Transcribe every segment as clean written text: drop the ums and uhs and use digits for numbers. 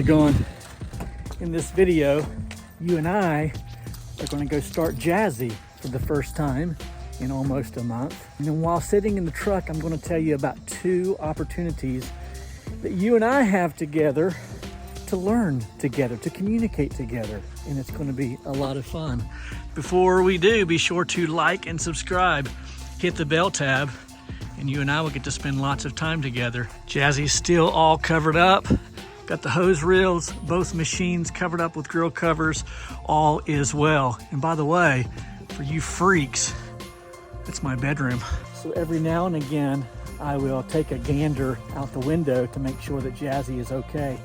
it going? In this video, you and I are going to go start Jazzy for the first time in almost a month. And then while sitting in the truck, I'm going to tell you about 2 opportunities that you and I have together to learn together, to communicate together. And it's going to be a lot of fun. Before we do, be sure to like and subscribe. Hit the bell tab, and you and I will get to spend lots of time together. Jazzy's still all covered up. Got the hose reels, both machines covered up with grill covers. All is well. And by the way, for you freaks, it's my bedroom. So every now and again, I will take a gander out the window to make sure that Jazzy is okay.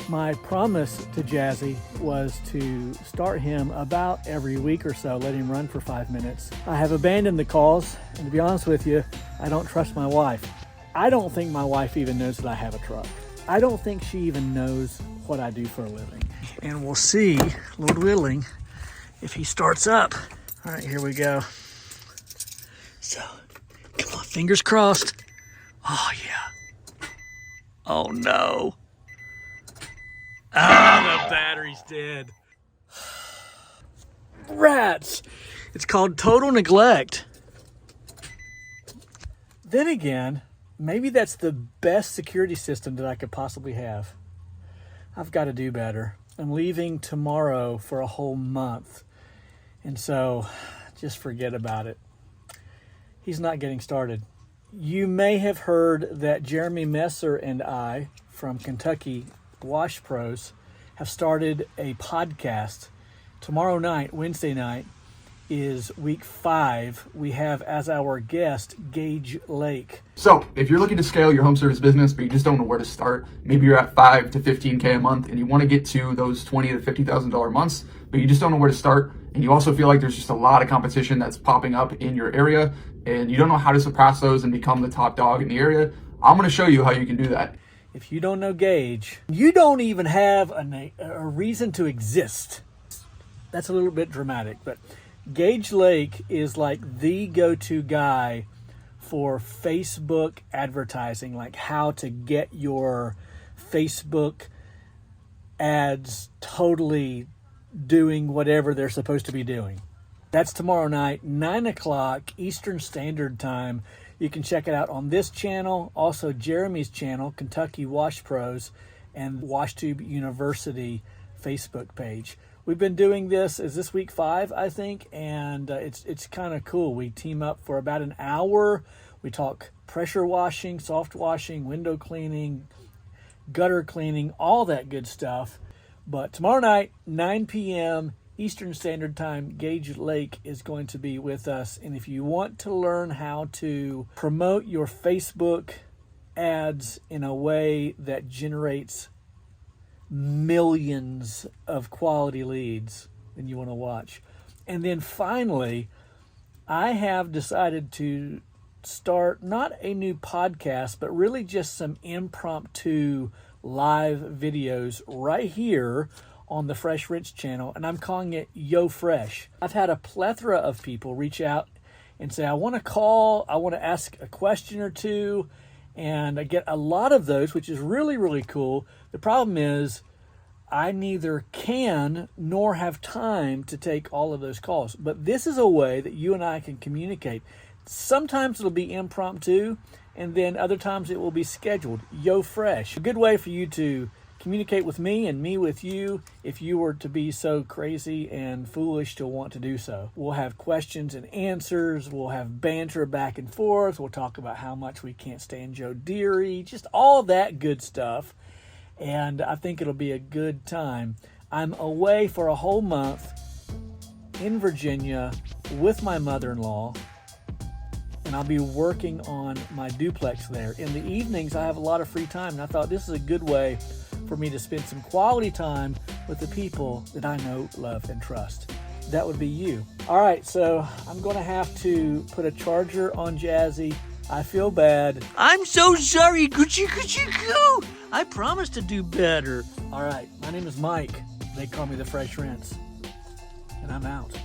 My promise to Jazzy was to start him about every week or so, let him run for 5 minutes. I have abandoned the cause, and to be honest with you, I don't trust my wife. I don't think my wife even knows that I have a truck. I don't think she even knows what I do for a living. And we'll see, Lord willing, if he starts up. All right, here we go. So, come on, fingers crossed. Oh, yeah. Oh, no. Ah, the battery's dead. Rats! It's called total neglect. Then again, maybe that's the best security system that I could possibly have. I've got to do better. I'm leaving tomorrow for a whole month. And so, just forget about it. He's not getting started. You may have heard that Jeremy Messer and I from Kentucky Wash Pros have started a podcast. Tomorrow night, Wednesday night, is week 5. We have as our guest Gage Lake. So if you're looking to scale your home service business, but you just don't know where to start, maybe you're at 5 to 15K a month and you want to get to those $20,000 to $50,000 months, but you just don't know where to start. And you also feel like there's just a lot of competition that's popping up in your area and you don't know how to surpass those and become the top dog in the area. I'm going to show you how you can do that. If you don't know Gage, you don't even have a reason to exist. That's a little bit dramatic, but Gage Lake is like the go-to guy for Facebook advertising, like how to get your Facebook ads totally doing whatever they're supposed to be doing. That's tomorrow night, 9 o'clock Eastern Standard Time. You can check it out on this channel, also Jeremy's channel, Kentucky Wash Pros, and WashTube University Facebook page. We've been doing this, is this week 5, I think, and it's kind of cool. We team up for about an hour. We talk pressure washing, soft washing, window cleaning, gutter cleaning, all that good stuff. But tomorrow night, 9 p.m. Eastern Standard Time, Gage Lake is going to be with us. And if you want to learn how to promote your Facebook ads in a way that generates millions of quality leads, then you want to watch. And then finally, I have decided to start not a new podcast, but really just some impromptu live videos right here on the Fresh Rinse channel, and I'm calling it Yo Fresh. I've had a plethora of people reach out and say, I want to call, I want to ask a question or two, and I get a lot of those, which is really, really cool. The problem is I neither can nor have time to take all of those calls, but this is a way that you and I can communicate. Sometimes it'll be impromptu, and then other times it will be scheduled. Yo Fresh, a good way for you to communicate with me and me with you if you were to be so crazy and foolish to want to do so. We'll have questions and answers. We'll have banter back and forth. We'll talk about how much we can't stand Joe Deary, just all that good stuff. And I think it'll be a good time. I'm away for a whole month in Virginia with my mother-in-law, and I'll be working on my duplex there. In the evenings, I have a lot of free time, and I thought this is a good way for me to spend some quality time with the people that I know, love, and trust. That would be you. All right, so I'm going to have to put a charger on Jazzy. I feel bad. I'm so sorry. Goo. I promise to do better. All right, my name is Mike. They call me the Fresh Rinse, and I'm out.